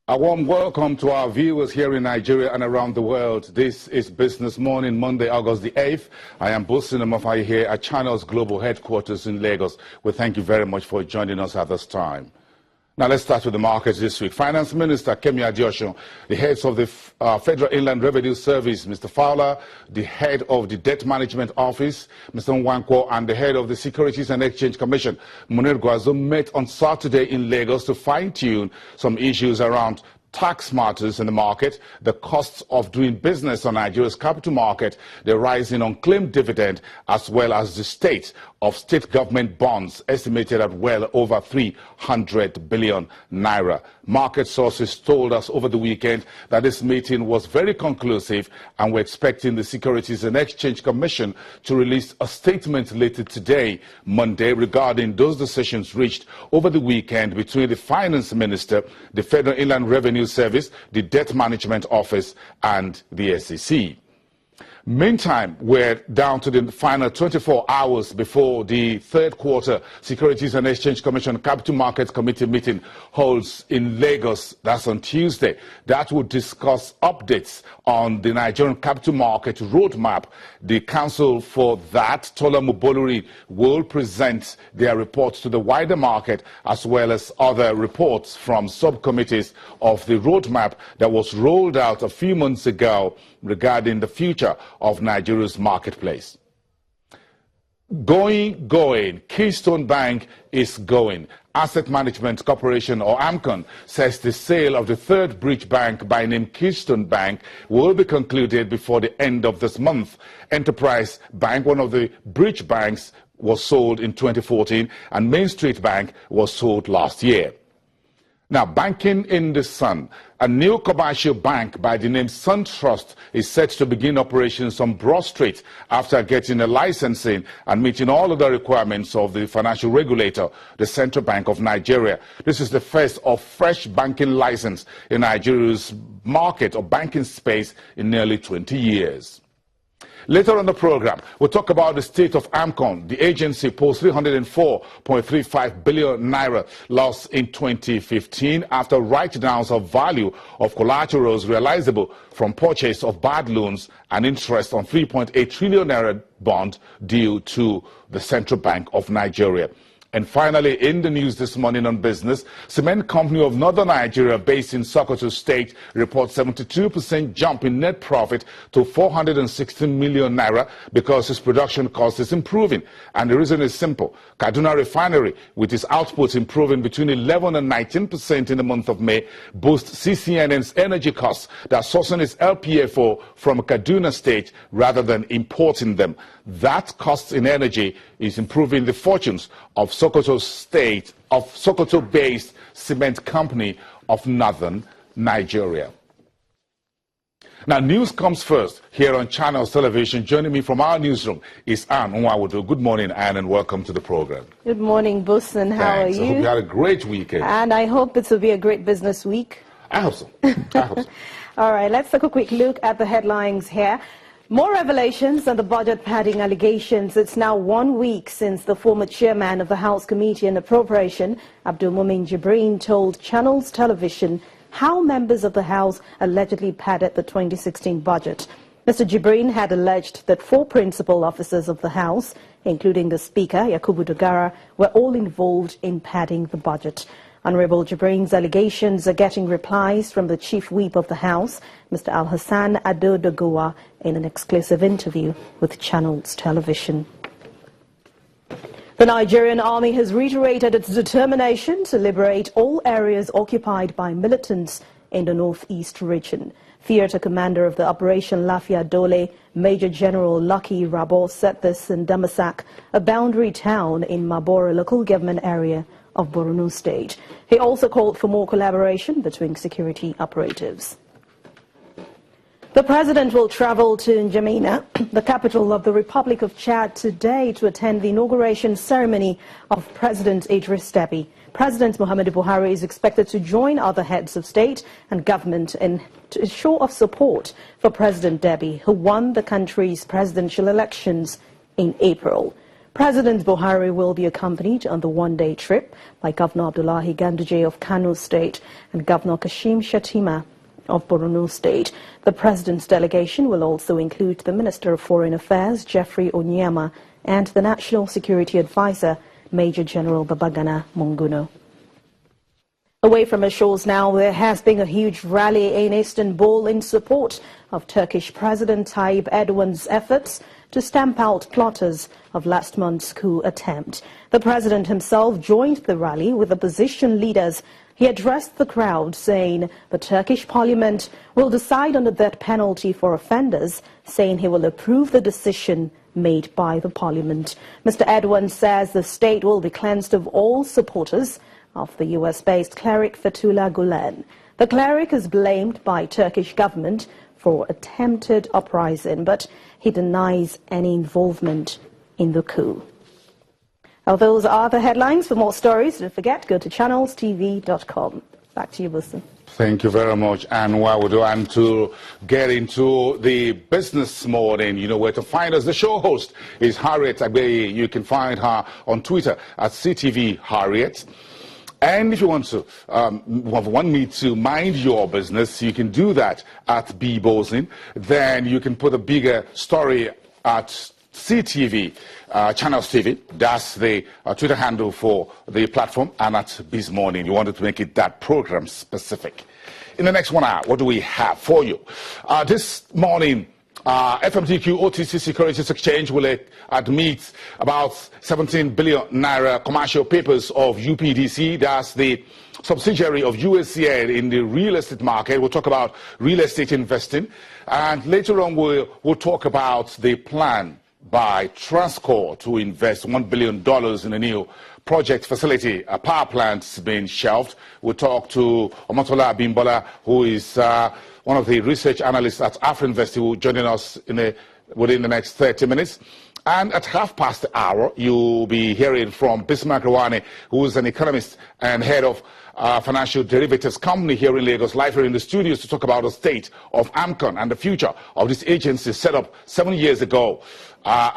A warm welcome to our viewers here in Nigeria and around the world. This is Business Morning, Monday, August the 8th. I am Bosin Amafai here at Channel's global headquarters in Lagos. We thank you very much for joining us at this time. Now let's start with the markets this week. Finance Minister Kemi Adeosun, the heads of the Federal Inland Revenue Service, Mr. Fowler, the head of the Debt Management Office, Mr. Nwankwo, and the head of the Securities and Exchange Commission, Munir Gwazo, met on Saturday in Lagos to fine-tune some issues around tax matters in the market, the costs of doing business on Nigeria's capital market, the rise in unclaimed dividend, as well as the state of state government bonds estimated at well over 300 billion naira. Market sources told us over the weekend that this meeting was very conclusive, and we're expecting the Securities and Exchange Commission to release a statement later today, Monday, regarding those decisions reached over the weekend between the Finance Minister, the Federal Inland Revenue Service, the Debt Management Office, and the SEC. Meantime, we're down to the final 24 hours before the third quarter Securities and Exchange Commission Capital Markets Committee meeting holds in Lagos. That's on Tuesday. That will discuss updates on the Nigerian capital market roadmap. The counsel for that, Tola Muboluri, will present their reports to the wider market, as well as other reports from subcommittees of the roadmap that was rolled out a few months ago regarding the future of Nigeria's marketplace. Going, Keystone Bank is going. Asset Management Corporation, or AMCON, says the sale of the third bridge bank by name Keystone Bank will be concluded before the end of this month. Enterprise Bank, one of the bridge banks, was sold in 2014, and Main Street Bank was sold last year. Now, banking in the sun. A new commercial bank by the name SunTrust is set to begin operations on Broad Street after getting a licensing and meeting all of the requirements of the financial regulator, the Central Bank of Nigeria. This is the first of fresh banking license in Nigeria's market or banking space in nearly 20 years. Later on the program, we'll talk about the state of AMCON. The agency posts 304.35 billion naira loss in 2015 after write-downs of value of collaterals realizable from purchase of bad loans and interest on 3.8 trillion naira bond due to the Central Bank of Nigeria. And finally, in the news this morning on business, cement company of Northern Nigeria based in Sokoto State reports 72% jump in net profit to 416 million naira because its production cost is improving. And the reason is simple. Kaduna Refinery, with its output improving between 11 and 19% in the month of May, boasts CCNN's energy costs that sourcing its LPFO from Kaduna State rather than importing them. That cost in energy is improving the fortunes of Sokoto State, of Sokoto-based cement company of Northern Nigeria. Now, news comes first here on Channels Television. Joining me from our newsroom is Anne Nwawodo. Good morning, Anne, and welcome to the program. Good morning, Bosin. How are you? I hope you had a great weekend. And I hope it will be a great business week. I hope so. I hope so. All right, let's take a quick look at the headlines here. More revelations on the budget padding allegations. It's now 1 week since the former chairman of the House Committee on Appropriation, Abdulmumin Jibrin, told Channels Television how members of the House allegedly padded the 2016 budget. Mr. Jibrin had alleged that 4 principal officers of the House, including the Speaker, Yakubu Dogara, were all involved in padding the budget. Honorable Jibrin's allegations are getting replies from the Chief Whip of the House, Mr. Al-Hassan Ado Dogowa, in an exclusive interview with Channels Television. The Nigerian army has reiterated its determination to liberate all areas occupied by militants in the northeast region. Theatre commander of the Operation Lafia Dole, Major General Lucky Rabo, said this in Damasak, a boundary town in Mabora local government area of Borno State. He also called for more collaboration between security operatives. The president will travel to N'Djamena, the capital of the Republic of Chad, today to attend the inauguration ceremony of President Idris Deby. President Muhammadu Buhari is expected to join other heads of state and government in a show of support for President Deby, who won the country's presidential elections in April. President Buhari will be accompanied on the one-day trip by Governor Abdullahi Ganduje of Kano State and Governor Kashim Shettima of Borno State. The President's delegation will also include the Minister of Foreign Affairs, Jeffrey Onyema, and the National Security Advisor, Major General Babagana Monguno. Away from our shores now, there has been a huge rally in Istanbul in support of Turkish President Tayyip Erdogan's efforts to stamp out plotters of last month's coup attempt. The president himself joined the rally with opposition leaders. He addressed the crowd saying the Turkish parliament will decide on the death penalty for offenders, saying he will approve the decision made by the parliament. Mr. Erdogan says the state will be cleansed of all supporters of the US-based cleric Fethullah Gulen. The cleric is blamed by Turkish government for attempted uprising, but he denies any involvement in the coup. Now, those are the headlines. For more stories, don't forget, go to channelstv.com. Back to you, Wilson. Thank you very much. And while we're doing to get into the business morning, you know where to find us. The show host is Harriet Agbeye. You can find her on Twitter at CTV Harriet. And if you want to want me to mind your business, you can do that at bbozin. Then you can put a bigger story at CTV, Channels TV. That's the Twitter handle for the platform. And at BizMorning, you wanted to make it that program specific. In the next 1 hour, what do we have for you? This morning, FMDQ-Otc Securities Exchange will admit about 17 billion naira commercial papers of UPDC. That's the subsidiary of USCN in the real estate market. We'll talk about real estate investing. And later on, we'll talk about the plan by Transcorp to invest $1 billion in a new project facility. A power plant's been shelved. We'll talk to Omotola Abimbola, who is one of the research analysts at AfriInvest, who will be joining us within the next 30 minutes. And at 1:30, you'll be hearing from Bismarck Rawani, who is an economist and head of financial derivatives company here in Lagos, live here in the studios to talk about the state of AMCON and the future of this agency set up 7 years ago.